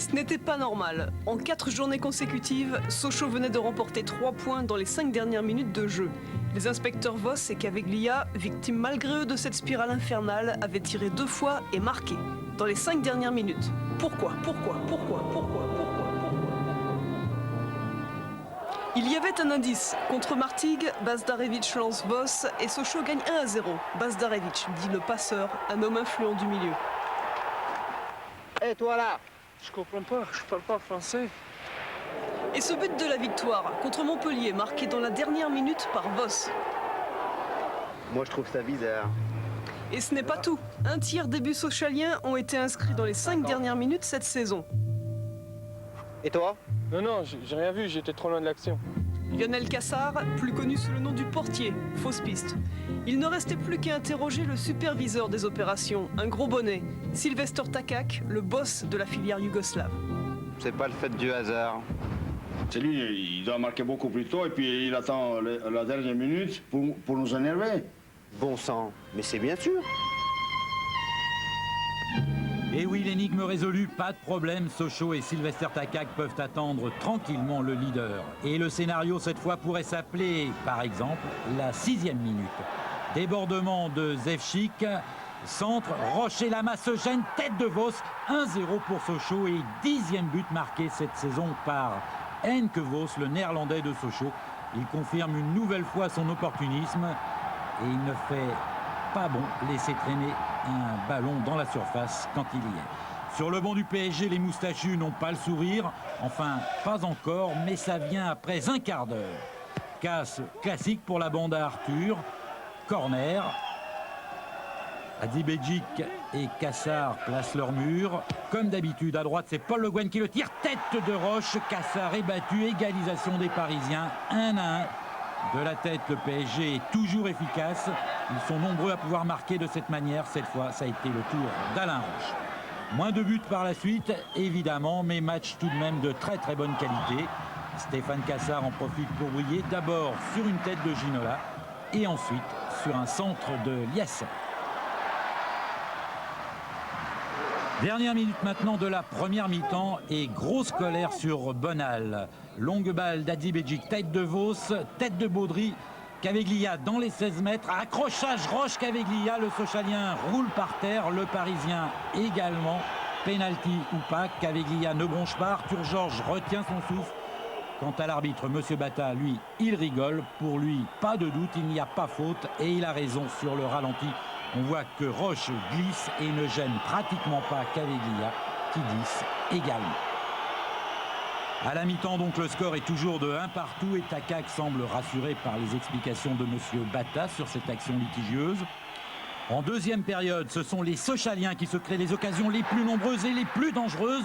Ce n'était pas normal. En 4 journées consécutives, Sochaux venait de remporter 3 points dans les 5 dernières minutes de jeu. Les inspecteurs Voss et Caveglia, victimes malgré eux de cette spirale infernale, avaient tiré 2 fois et marqué. Dans les 5 dernières minutes. Pourquoi Il y avait un indice. Contre Martigues, Bazdarevich lance Voss et Sochaux gagne 1-0. Bazdarevich, dit le passeur, un homme influent du milieu. Hé, toi là! Je comprends pas, je parle pas français. Et ce but de la victoire contre Montpellier, marqué dans la dernière minute par Voss. Moi, je trouve ça bizarre. Et ce n'est pas tout. Un tiers des buts sochaliens ont été inscrits dans les 5 dernières minutes cette saison. Et toi? Non, j'ai rien vu, j'étais trop loin de l'action. Lionel Cassard, plus connu sous le nom du portier, fausse piste. Il ne restait plus qu'à interroger le superviseur des opérations, un gros bonnet, Sylvester Takak, le boss de la filière yougoslave. C'est pas le fait du hasard. C'est lui, il doit marquer beaucoup plus tôt et puis il attend la dernière minute pour nous énerver. Bon sang, mais c'est bien sûr. Et oui, l'énigme résolue, pas de problème, Sochaux et Sylvester Takak peuvent attendre tranquillement le leader. Et le scénario cette fois pourrait s'appeler, par exemple, la 6e minute. Débordement de Zevchik, centre, Rocher Lamas se gêne, tête de Voss, 1-0 pour Sochaux et 10e but marqué cette saison par Henk Voss, le néerlandais de Sochaux. Il confirme une nouvelle fois son opportunisme et il ne fait pas bon laisser traîner un ballon dans la surface quand il y est. Sur le banc du PSG, les moustachus n'ont pas le sourire. Enfin, pas encore, mais ça vient après un quart d'heure. Casse classique pour la bande à Arthur. Corner. Hadzibedzic et Cassard placent leur mur. Comme d'habitude, à droite, c'est Paul Le Guen qui le tire. Tête de Roche. Cassard est battu. Égalisation des Parisiens. 1-1. De la tête, le PSG est toujours efficace. Ils sont nombreux à pouvoir marquer de cette manière. Cette fois, ça a été le tour d'Alain Roche. Moins de buts par la suite, évidemment, mais match tout de même de très très bonne qualité. Stéphane Cassard en profite pour briller. D'abord sur une tête de Ginola et ensuite sur un centre de Liasser. Dernière minute maintenant de la première mi-temps et grosse colère sur Bonal. Longue balle d'Hadzibedzic, tête de Voss, tête de Baudry. Caveglia dans les 16 mètres, accrochage Roche Caveglia, le Sochalien roule par terre, le Parisien également. Penalty ou pas, Caveglia ne bronche pas, Arthur Georges retient son souffle. Quant à l'arbitre, M. Bata, lui, il rigole. Pour lui, pas de doute, il n'y a pas faute et il a raison sur le ralenti. On voit que Roche glisse et ne gêne pratiquement pas Caveglia qui glisse également. À la mi-temps, donc, le score est toujours de 1 partout et Takak semble rassuré par les explications de M. Bata sur cette action litigieuse. En deuxième période, ce sont les Sochaliens qui se créent les occasions les plus nombreuses et les plus dangereuses.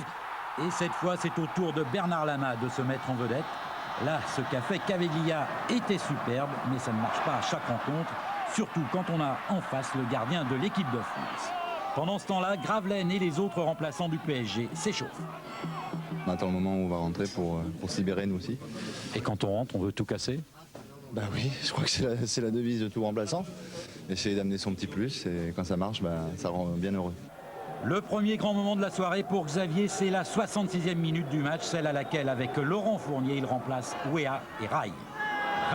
Et cette fois, c'est au tour de Bernard Lama de se mettre en vedette. Là, ce qu'a fait Caveglia était superbe, mais ça ne marche pas à chaque rencontre, surtout quand on a en face le gardien de l'équipe de France. Pendant ce temps-là, Gravelaine et les autres remplaçants du PSG s'échauffent. On attend le moment où on va rentrer pour se libérer nous aussi. Et quand on rentre, on veut tout casser? Bah oui, je crois que c'est la devise de tout remplaçant. Essayer d'amener son petit plus et quand ça marche, ça rend bien heureux. Le premier grand moment de la soirée pour Xavier, c'est la 66e minute du match, celle à laquelle, avec Laurent Fournier, il remplace Ouéa et Rai.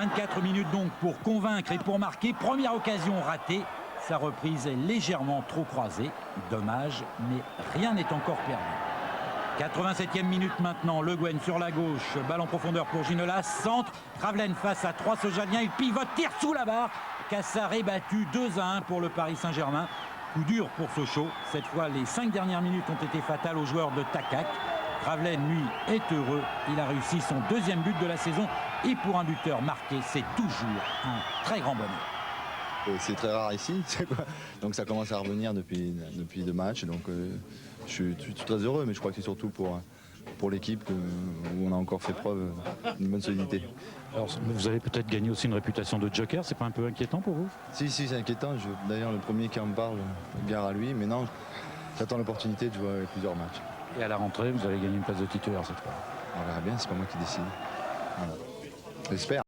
24 minutes donc pour convaincre et pour marquer. Première occasion ratée. Sa reprise est légèrement trop croisée. Dommage, mais rien n'est encore perdu. 87e minute maintenant, Le Guen sur la gauche, balle en profondeur pour Ginola, centre, Gravelaine face à 3 Socaliens, il pivote, tire sous la barre. Cassard est battu 2-1 pour le Paris Saint-Germain. Coup dur pour Sochaux. Cette fois, les 5 dernières minutes ont été fatales aux joueurs de Takak. Gravelaine, lui, est heureux. Il a réussi son 2e but de la saison. Et pour un buteur marqué, c'est toujours un très grand bonheur. C'est très rare ici, donc ça commence à revenir depuis 2 matchs. Donc je suis très heureux, mais je crois que c'est surtout pour l'équipe où on a encore fait preuve d'une bonne solidité. Alors, vous allez peut-être gagner aussi une réputation de joker, c'est pas un peu inquiétant pour vous? Si, c'est inquiétant. D'ailleurs, le premier qui en parle, gare à lui. Mais non, j'attends l'opportunité de jouer plusieurs matchs. Et à la rentrée, vous allez gagner une place de titulaire cette fois? On verra bien, c'est pas moi qui décide. Voilà. J'espère.